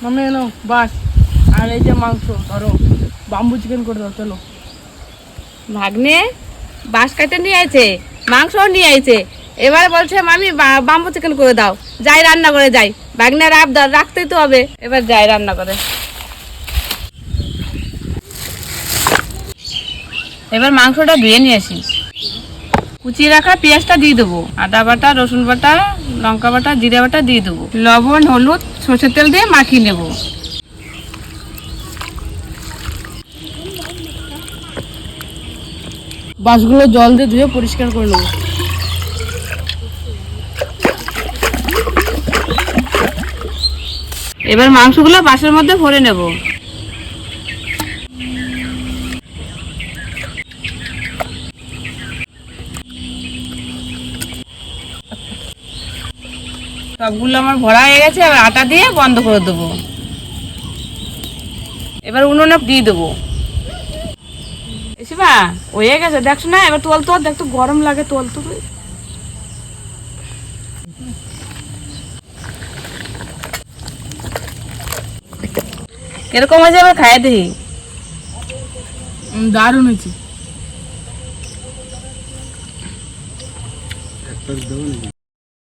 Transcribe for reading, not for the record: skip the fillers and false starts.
মামি এনো বাস আর এই যে মাংস ধরো, বাম্বু চিকেন করে দাও চলো। ভাগ্নে বাঁশ কাটে নিয়ে আইছে, মাংসও নিয়ে আইছে, এবার বলছে মামি বাম্বু চিকেন করে দাও। যাই রান্না করে যাই, ভাগ্নের আবদার রাখতেই তো হবে, এবার যাই রান্না করে। এবার মাংসটা ধুয়ে নিয়ে আসি, কুচিয়ে রাখা পেঁয়াজটা দিয়ে দেবো, আদা বাটা, রসুন বাটা, লঙ্কা বাটা, জিরা বাটা দিয়ে দেবো, লবণ, হলুদ, সর্ষের তেল দিয়ে মাখিয়ে নেবো। বাসগুলো জল দিয়ে ধুয়ে পরিষ্কার করে নেবো। এবার মাংসগুলো বাসের মধ্যে ভরে নেব। সবগুলো আমার ভরা হয়ে গেছে, এবার আটা দিয়ে বন্ধ করে দেবো। এবার উনুনে দিয়ে দেবো। এসে বা হয়ে গেছে দেখছো না, এবার তোল তো, দেখ তো গরম লাগে, তোল তো তুই। কিরকম হয়েছে এবার খাইয়ে দেখি। দারুণ হয়েছে।